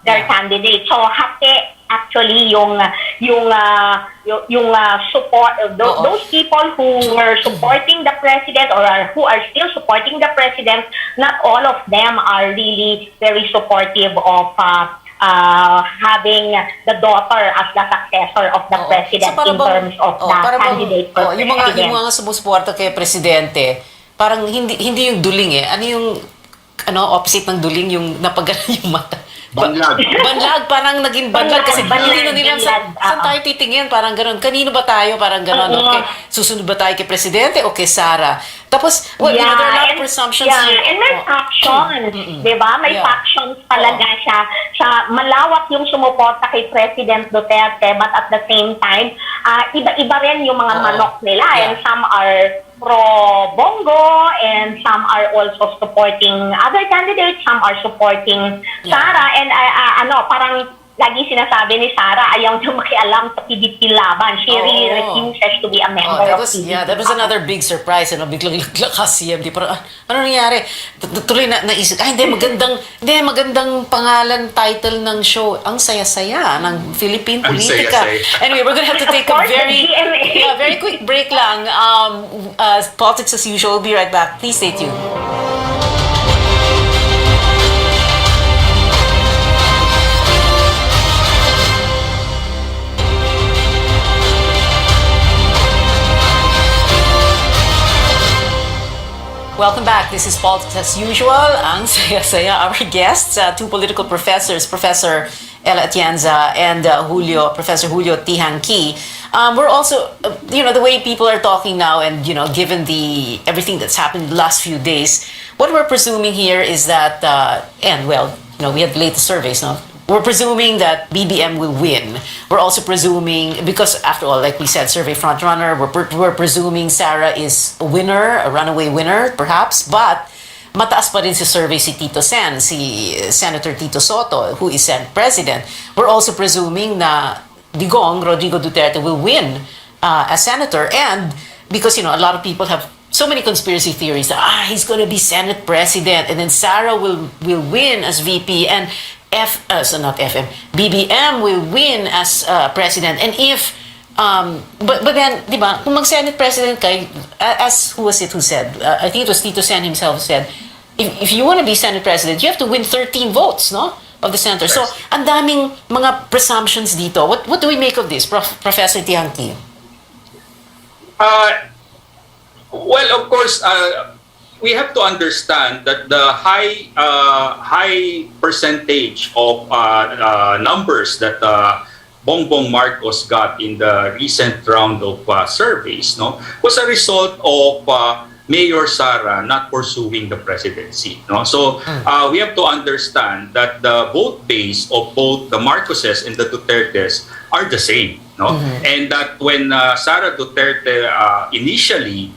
their candidate. So happy actually yung support those people who were supporting the president or who are still supporting the president. Not all of them are really very supportive of having the daughter as the successor of the president in terms of the candidate for president. Yung mga sumusuporta kay presidente, parang hindi yung duling eh. Ano yung opposite ng duling, yung napagana yung mata. Banlag, parang naging banlag kasi hindi na nila saan tayo titingin, parang gano'n. Kanino ba tayo? Parang gano'n. Okay, susunod ba tayo kay presidente o kay Sara? Tapos, there are a lot of presumptions. And may factions, di ba? May factions talaga siya. Malawak yung sumuporta kay President Duterte, but at the same time, iba-iba rin yung mga manok nila. And some are pro-Bongo, and some are also supporting other candidates, some are supporting Sara, and parang lagi sinasabi ni Sara, ayaw niya makialam sa PDP laban. She really refuses to be a member of PDP. Yeah, that was another big surprise. Biglang naglakas CMD. Parang, ano nangyari? Tuloy na naisip, hindi, magandang pangalan, title ng show. Ang saya-saya ng Philippine politika. Anyway, we're gonna have to take a very quick break lang. Politics as usual. We'll be right back. Please stay tuned. Welcome back. This is Politics as usual. Ang saya-saya. Our guests, two political professors, Professor Ella Atienza and Professor Julio Tihanqui. We're also, the way people are talking now, and given everything that's happened in the last few days, what we're presuming here is that, we had latest surveys, no? We're presuming that BBM will win. We're also presuming, because after all, like we said, survey frontrunner, we're presuming Sara is a winner, a runaway winner, perhaps, but mataas pa rin si survey si Tito Sen, si Senator Tito Soto, who is Senate President. We're also presuming na Rodrigo Duterte will win as Senator, and because, a lot of people have so many conspiracy theories that, he's going to be Senate President, and then Sara will win as VP, and BBM will win as president. And if, but then, di ba, kung mag-Senate president kay, as who was it who said, I think it was Tito Sen himself said, if you want to be Senate president, you have to win 13 votes, no? Of the senator. So, ang daming mga presumptions dito. What do we make of this, Professor Tihanqui? Well, of course, we have to understand that the high percentage of numbers that Bongbong Marcos got in the recent round of surveys, was a result of Mayor Sara not pursuing the presidency. So we have to understand that the vote base of both the Marcoses and the Dutertes are the same. And that when Sara Duterte initially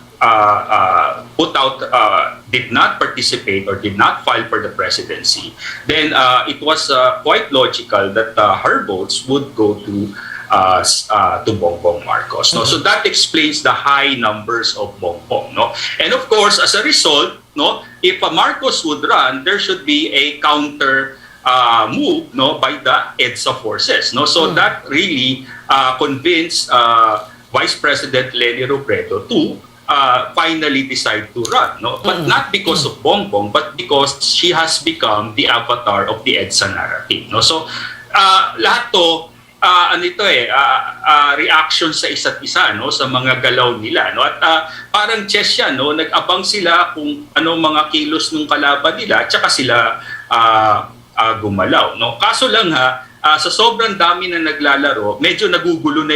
did not participate or did not file for the presidency, then it was quite logical that her votes would go to Bongbong Marcos. So that explains the high numbers of Bongbong. And of course, as a result, if a Marcos would run, there should be a counter move by the EDSA forces. So that really convinced Vice President Leni Robredo to finally decide to run, but not because of Bongbong, but because she has become the avatar of the EDSA narrative. So lahat to reaction sa isa't isa, sa mga galaw nila, at parang chess yan, nag-abang sila kung anong mga kilos ng kalaban nila at saka sila gumalaw. Kaso lang sa sobrang dami na naglalaro, medyo nagugulo na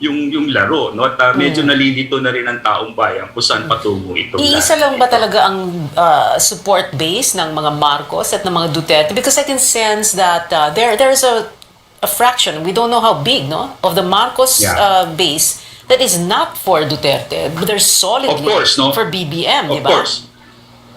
yung laro, at medyo nalilito na rin ang taong bayan kung saan patungo ito. Iisa lang ba talaga ang support base ng mga Marcos at ng mga Duterte? Because I can sense that there's a fraction, we don't know how big, of the Marcos base that is not for Duterte, but they're solidly for BBM, of course.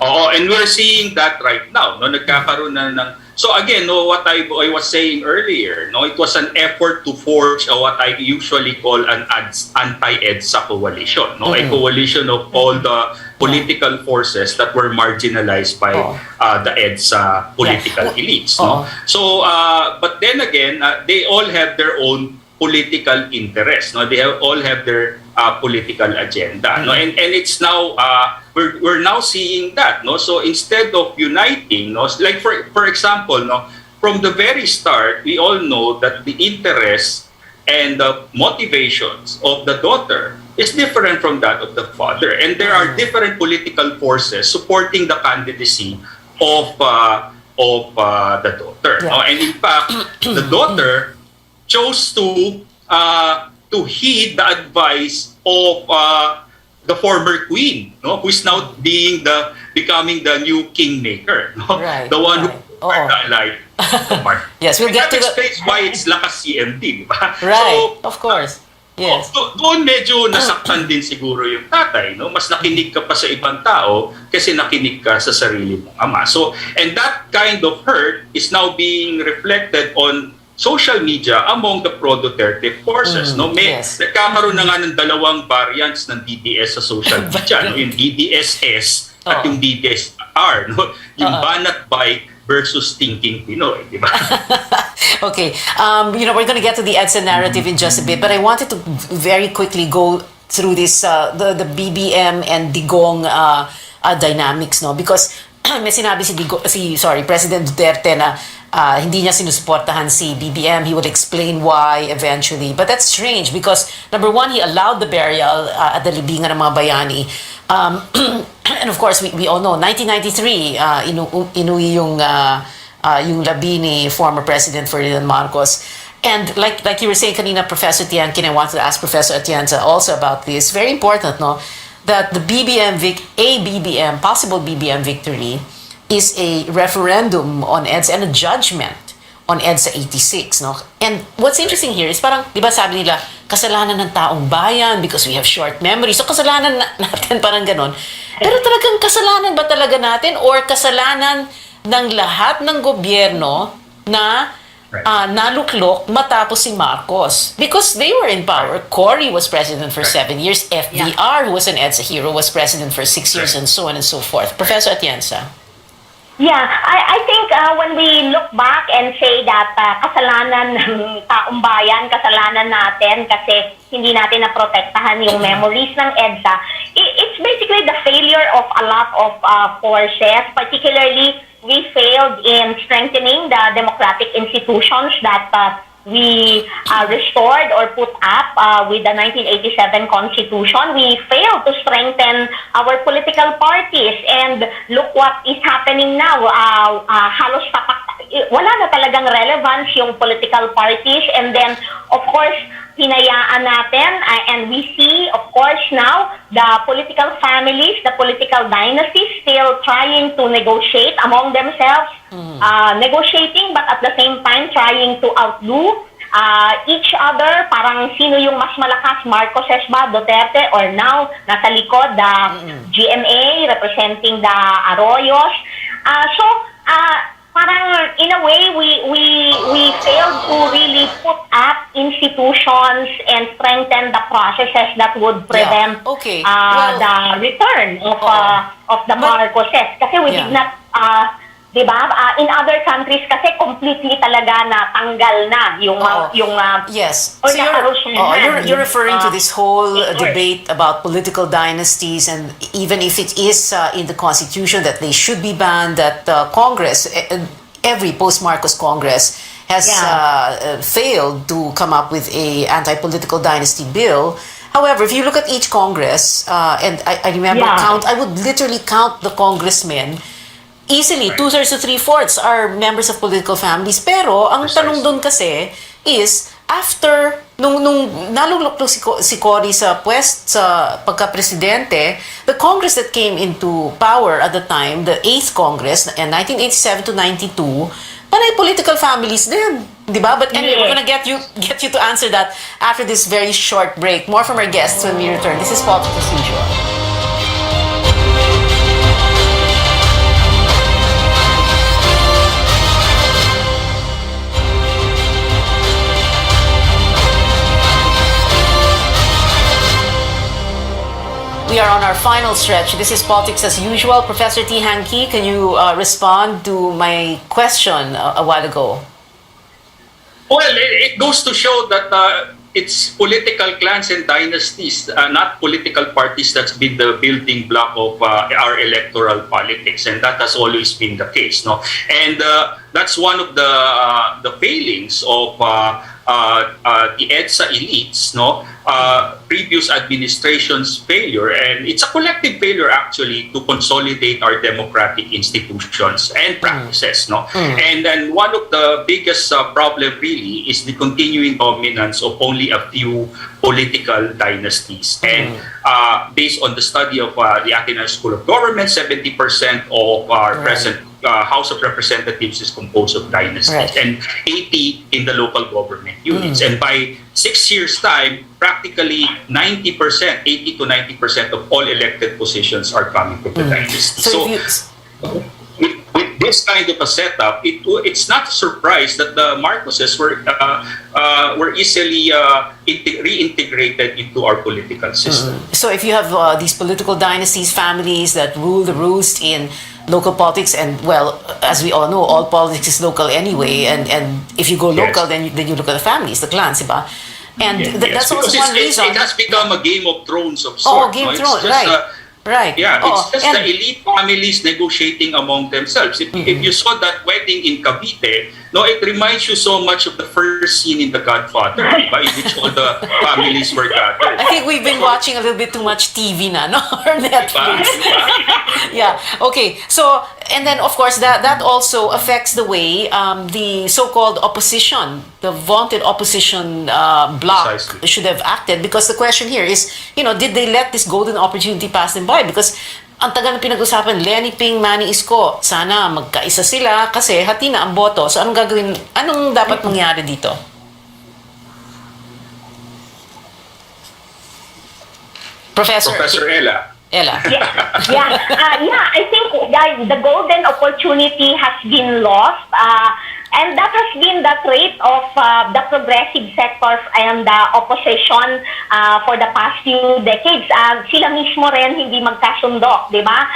Oo, and we're seeing that right now. Nagkakaroon na ng... So again, what I was saying earlier, it was an effort to forge what I usually call an anti-EDSA coalition. A coalition of all the political forces that were marginalized by the EDSA political elites. So, but then again, they all have their own political interests. They all have their political agenda. And it's now... We're now seeing that, So instead of uniting, like for example, from the very start, we all know that the interests and the motivations of the daughter is different from that of the father, and there are different political forces supporting the candidacy of the daughter. And in fact, the daughter chose to heed the advice of the former queen, who is now becoming the new kingmaker, the one who like yes, we'll get to that explains why it's lakas CMD, right? So, of course, yes. Doon medyo nasaktan din siguro yung tatay, mas nakinig ka pa sa ibang tao kasi nakinig ka sa sarili mong ama. So, and that kind of hurt is now being reflected on social media among the pro-Duterte forces. Nagkakaroon na nga ng dalawang variants ng DDS sa social media. Yung DDSS at yung DDSR. Yung banat bike versus thinking Pinoy. Di ba? Okay. We're going to get to the EDSA narrative in just a bit, but I wanted to very quickly go through this, the BBM and Digong dynamics, because may sinabi President Duterte na hindi niya sinusuportahan si BBM. He would explain why eventually. But that's strange because, number one, he allowed the burial at the libingan ng mga bayani. And of course, we all know, 1993, inuwi yung labi ni former President Ferdinand Marcos. And like you were saying kanina, Professor Tiankin, I wanted to ask Professor Atienza also about this. Very important, no? That the possible BBM victory is a referendum on EDSA and a judgment on EDSA 86, no? And what's interesting here is parang, di ba sabi nila, kasalanan ng taong bayan because we have short memory. So kasalanan natin parang ganon. Pero talagang kasalanan ba talaga natin or kasalanan ng lahat ng gobyerno na naluklok matapos si Marcos? Because they were in power. Cory was president for 7 years. FDR, who was an EDSA hero, was president for 6 years, and so on and so forth. Professor Atienza. Yeah, I think when we look back and say that kasalanan ng taong bayan, kasalanan natin kasi hindi natin naprotektahan yung memories ng EDSA, it's basically the failure of a lot of forces, particularly we failed in strengthening the democratic institutions that we restored or put up with the 1987 Constitution. We failed to strengthen our political parties, and look what is happening now. Halos wala na talagang relevance yung political parties, and then of course hinayaan natin, and we see of course now the political families, the political dynasties still trying to negotiate among themselves, negotiating but at the same time trying to outdo each other. Parang sino yung mas malakas, Marcoses ba, Duterte, or now nasa likod the GMA representing the Arroyos. Parang in a way we failed to really put up institutions and strengthen the processes that would prevent the return of the Marcoses. Kasi we did not, diba? In other countries kasi completely talaga natanggal na yung yes. So you're referring to this whole debate about political dynasties, and even if it is in the Constitution that they should be banned, that Congress, every post-Marcos Congress has failed to come up with a anti-political dynasty bill. However, if you look at each Congress, and I remember I would literally count the congressmen. Easily, 2/3 to 3/4 are members of political families. Pero, ang tanong doon kasi is, after, nung nalulok si Cory sa pagka-presidente, the Congress that came into power at the time, the 8th Congress, in 1987 to 92, panay political families din. Diba? But anyway, we're gonna get you to answer that after this very short break. More from our guests when we return. This is Politics as usual. We are on our final stretch. This is Politics as usual. Professor T. Hanky, can you respond to my question a while ago? Well, it goes to show that it's political clans and dynasties, not political parties, that's been the building block of our electoral politics, and that has always been the case, no? And that's one of the failings of the EDSA elites, no? Previous administration's failure, and it's a collective failure actually to consolidate our democratic institutions and practices, no? And then one of the biggest problem really is the continuing dominance of only a few political dynasties. And based on the study of the Ateneo School of Government, 70% of our present House of Representatives is composed of dynasties, and 80 in the local government units. And by 6 years' time, practically 90%, 80 to 90% of all elected positions are coming from the dynasty. So with this kind of a setup, it's not a surprise that the Marcoses were easily reintegrated into our political system. So if you have these political dynasties, families that rule the roost in local politics, and well, as we all know, all politics is local anyway, and if you go local, then you look at the families, the clans, diba? And that's also one reason. It has become a Game of Thrones of sorts. Game of Thrones, right. Right. Yeah, it's just the elite families negotiating among themselves. If you saw that wedding in Cavite, no, it reminds you so much of the first scene in The Godfather, diba? In which all the families were gathered. I think we've been watching a little bit too much TV na, no? Or Netflix. Yeah. Okay. So, and then of course that also affects the way the so-called opposition, the vaunted opposition bloc should have acted. Because the question here is, did they let this golden opportunity pass them by? Because ang tagal na pinag-usapan, Lenny Ping, Manny Isko, sana magkaisa sila kasi hati na ang boto. So anong dapat mangyari dito? Professor Ella. Yeah, I think the golden opportunity has been lost. And that has been the trait of the progressive sectors and the opposition for the past few decades. Sila mismo rin hindi magkasundo, di ba?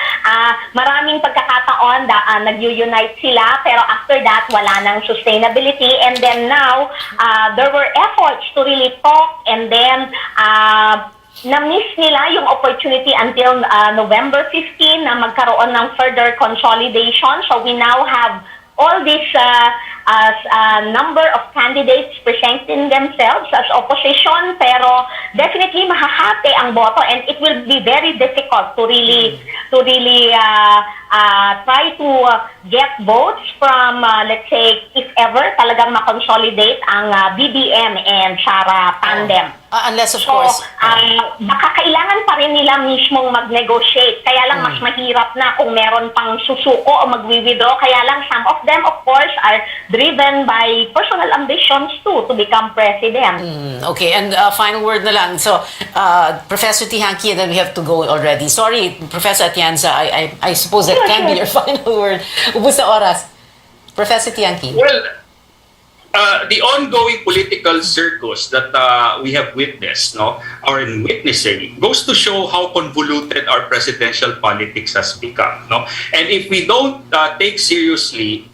Maraming pagkakataon nag-unite sila, pero after that, wala nang sustainability. And then now, there were efforts to really talk, and then na-miss nila yung opportunity until November 15 na magkaroon ng further consolidation. So we now have all this number of candidates presenting themselves as opposition, pero definitely mahahati ang boto, and it will be very difficult to really try to get votes from, let's say, if ever talagang makonsolidate ang BBM and Sara tandem. Unless, of course. Baka kailangan pa rin nila mismong mag-negotiate. Kaya lang mas mahirap na kung meron pang susuko o mag-withdraw. Kaya lang some of them, of course, are driven by personal ambitions too to become president. Okay, and final word na lang. So, Professor Tihanki, and then we have to go already. Sorry, Professor Atienza, I suppose that can be your final word. Ubus na oras. Professor Tihanki. Well, the ongoing political circus that we have witnessed, or in witnessing, goes to show how convoluted our presidential politics has become, And if we don't take seriously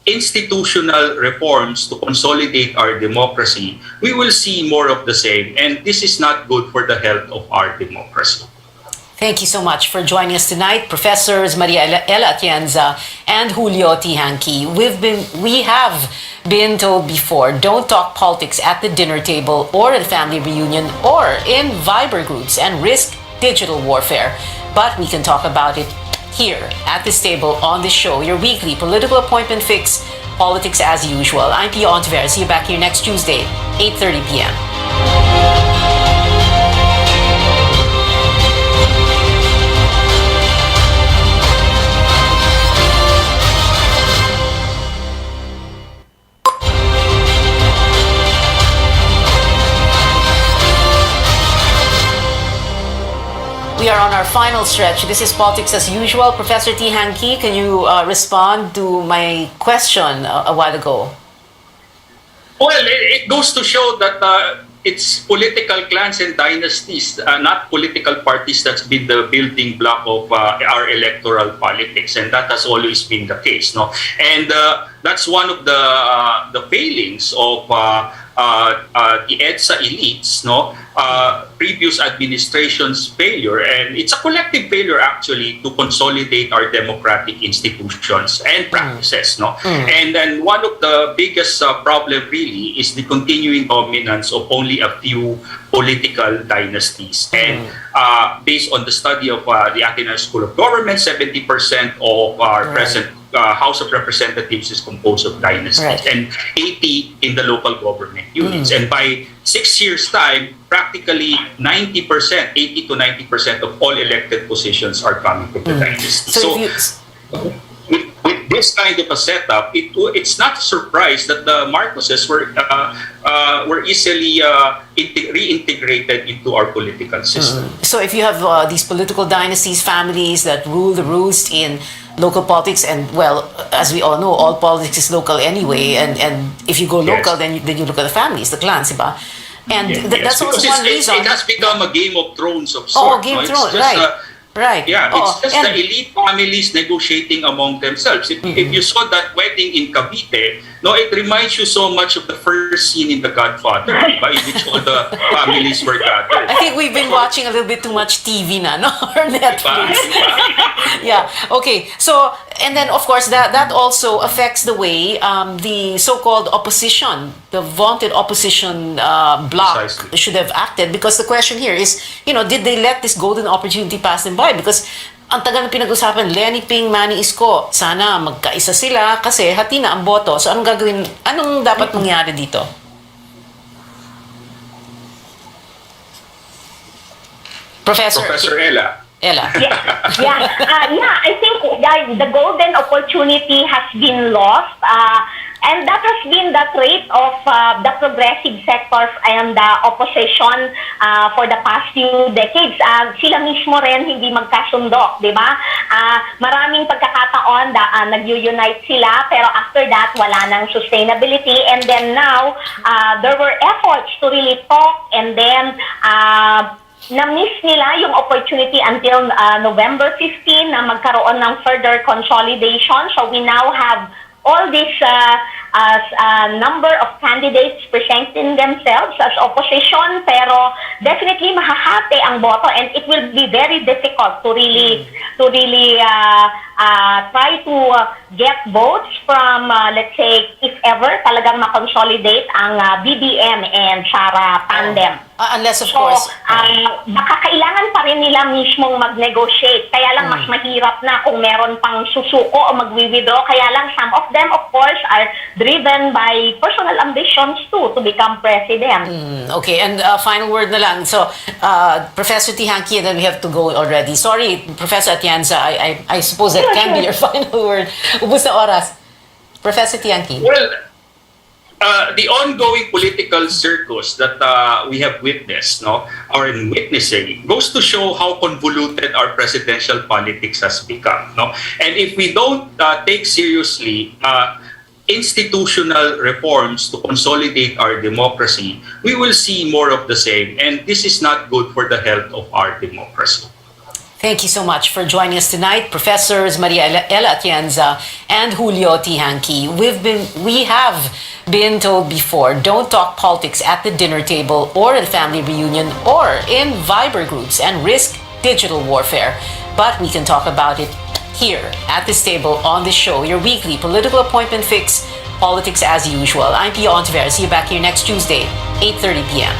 institutional reforms to consolidate our democracy, we will see more of the same, and this is not good for the health of our democracy. Thank you so much for joining us tonight, Professors Maria Ella Atienza and Julio Tihanki. We have been told before, don't talk politics at the dinner table or at a family reunion or in Viber groups and risk digital warfare. But we can talk about it here at this table on this show, your weekly political appointment fix, politics as usual. I'm Pia Ontiveros. See you back here next Tuesday, 8:30 p.m. We are on our final stretch. This is Politics as Usual. Professor Tihanki, can you respond to my question a while ago? Well, it goes to show that it's political clans and dynasties, not political parties, that's been the building block of our electoral politics, and that has always been the case, And that's one of the failings of the EDSA elites, previous administration's failure, and it's a collective failure actually to consolidate our democratic institutions and practices, And then one of the biggest problem really is the continuing dominance of only a few political dynasties. And based on the study of the Ateneo School of Government, 70% of our present House of Representatives is composed of dynasties, and 80 in the local government units. And by 6 years' time, practically 90%, 80 to 90% of all elected positions are coming from the dynasty. So with this kind of a setup, it's not a surprise that the Marcoses were easily reintegrated into our political system. So if you have these political dynasties, families that rule the roost in local politics, and well, as we all know, all politics is local anyway, and if you go local, then you look at the families, the clans, diba? And that's also one reason. It has become a Game of Thrones of sorts. Game of Thrones, right. Right. Yeah, it's just the elite families negotiating among themselves. If you saw that wedding in Cavite, it reminds you so much of the first scene in The Godfather, in which all the families were gathered. I think we've been watching a little bit too much TV na, or Netflix. Yeah. Okay. So And then, of course, that also affects the way the so-called opposition, the vaunted opposition bloc Precisely. should have acted. Because the question here is, did they let this golden opportunity pass them by? Because ang tagal na pinag-usapan, Lenny Ping, Manny Isko, sana magkaisa sila kasi hati na ang boto. So anong dapat mangyari dito? Professor Ella. Ella. I think the golden opportunity has been lost. And that has been the trait of the progressive sectors and the opposition for the past few decades. Sila mismo rin hindi magkasundo, di ba? Maraming pagkakataon nag-unite sila, pero after that, wala nang sustainability. And then now, there were efforts to really talk, and then na-miss nila yung opportunity until November 15 na magkaroon ng further consolidation. So we now have all this number of candidates presenting themselves as opposition, pero definitely mahahati ang boto, and it will be very difficult to really try to get votes from, let's say, if ever talagang makonsolidate ang BBM and Sara tandem. Unless, of course. Baka kailangan pa rin nila mismong mag-negotiate. Kaya lang mas mahirap na kung meron pang susuko o mag-withdraw. Kaya lang some of them, of course, are driven by personal ambitions too to become president. Okay, and final word na lang. So, Professor Tihanki, and then we have to go already. Sorry, Professor Atienza, I suppose that can be your final word. Ubus na oras. Professor Tihanki. Well, the ongoing political circus that we have witnessed, or in witnessing, goes to show how convoluted our presidential politics has become. And if we don't take seriously institutional reforms to consolidate our democracy, we will see more of the same. And this is not good for the health of our democracy. Thank you so much for joining us tonight, Professors Maria Ella Atienza and Julio Tihanki. We have been told before, don't talk politics at the dinner table or at the family reunion or in Viber groups and risk digital warfare. But we can talk about it here at this table on this show, your weekly political appointment fix, politics as usual. I'm Pia Ontiveros. See you back here next Tuesday, 8:30 p.m.